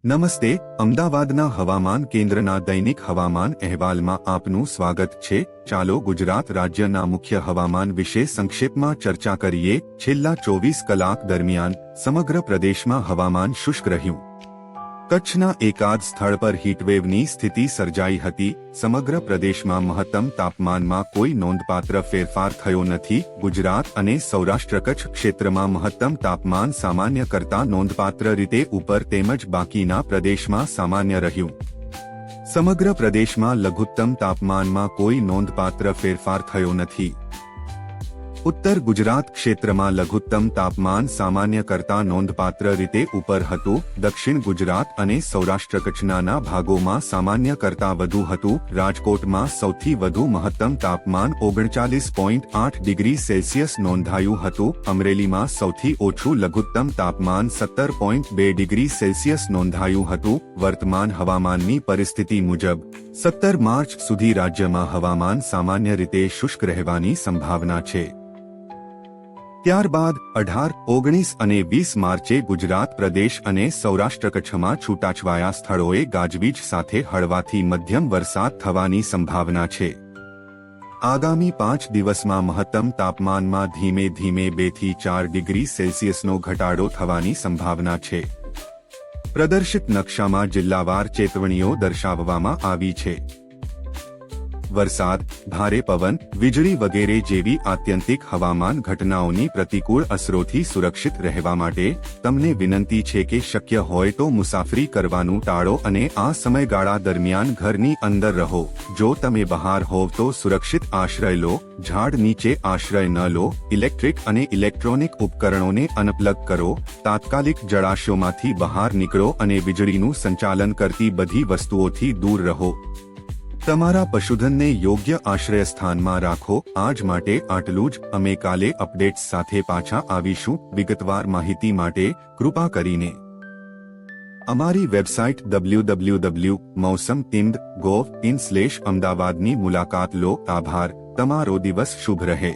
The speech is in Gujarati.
નમસ્તે, અમદાવાદના હવામાન કેન્દ્રના દૈનિક હવામાન અહેવાલમાં આપનું સ્વાગત છે। ચાલો ગુજરાત રાજ્યના મુખ્ય હવામાન વિશે સંક્ષેપમાં ચર્ચા કરીએ। છેલ્લા 24 કલાક દરમિયાન સમગ્ર પ્રદેશમાં હવામાન શુષ્ક રહ્યું। કચ્છના એકાદ સ્થળ પર હીટવેવની સ્થિતિ સર્જાઈ હતી। સમગ્ર પ્રદેશમાં મહત્તમ તાપમાનમાં કોઈ નોંધપાત્ર ફેરફાર થયો નથી। ગુજરાત અને સૌરાષ્ટ્ર કચ્છ ક્ષેત્રમાં મહત્તમ તાપમાન સામાન્ય કરતાં નોંધપાત્ર રીતે ઉપર તેમજ બાકીના પ્રદેશમાં સામાન્ય રહ્યું। સમગ્ર પ્રદેશમાં લઘુત્તમ તાપમાનમાં કોઈ નોંધપાત્ર ફેરફાર થયો નથી। ઉત્તર ગુજરાત ક્ષેત્રમાં લઘુત્તમ તાપમાન સામાન્ય કરતાં નોંધપાત્ર રીતે ઉપર હતું। દક્ષિણ ગુજરાત અને સૌરાષ્ટ્ર કચ્છના ભાગોમાં સામાન્ય કરતાં વધુ હતું। રાજકોટમાં સૌથી વધુ મહત્તમ તાપમાન 39.8 ડિગ્રી સેલ્સિયસ નોંધાયું હતું। અમરેલીમાં સૌથી ઓછું લઘુત્તમ તાપમાન 17.2 ડિગ્રી સેલ્સિયસ નોંધાયું હતું। વર્તમાન હવામાનની પરિસ્થિતિ મુજબ 17 માર્ચ સુધી રાજ્યમાં હવામાન સામાન્ય રીતે શુષ્ક રહેવાની સંભાવના છે। ત્યારબાદ 18, 19 અને 20 માર્ચે ગુજરાત પ્રદેશ અને સૌરાષ્ટ્ર કચ્છમાં છૂટાછવાયા સ્થળોએ ગાજવીજ સાથે હળવાથી મધ્યમ વરસાદ થવાની સંભાવના છે। આગામી 5 દિવસમાં મહત્તમ તાપમાનમાં ધીમે ધીમે 2 થી 4 ડિગ્રી સેલ્સિયસનો ઘટાડો થવાની સંભાવના છે। પ્રદર્શિત નકશામાં જિલ્લાવાર ચેતવણીઓ દર્શાવવામાં આવી છે। વરસાદ, ભારે પવન, વીજળી વગેરે જેવી આત્યંતિક હવામાન ઘટનાઓની પ્રતિકૂળ અસરોથી સુરક્ષિત રહેવા માટે તમને વિનંતી છે કે શક્ય હોય તો મુસાફરી કરવાનું ટાળો અને આ સમયગાળા દરમિયાન ઘરની અંદર રહો। જો તમે બહાર હોવ તો સુરક્ષિત આશ્રય લો, ઝાડ નીચે આશ્રય ન લો, ઇલેક્ટ્રિક અને ઇલેક્ટ્રોનિક ઉપકરણોને અનપ્લગ કરો, તાત્કાલિક જળાશયોમાંથી બહાર નીકળો અને વીજળીનું સંચાલન કરતી બધી વસ્તુઓથી દૂર રહો। તમારા પશુધનને યોગ્ય આશ્રય સ્થાનમાં રાખો। આજ માટે આટલું જ। અમે કાલે અપડેટ્સ સાથે પાછા આવીશું। વિગતવાર માહિતી માટે કૃપા કરીને અમારી વેબસાઇટ www.mausamtind.gov.in/અમદાવાદની મુલાકાત લો। આભાર। તમારો દિવસ શુભ રહે।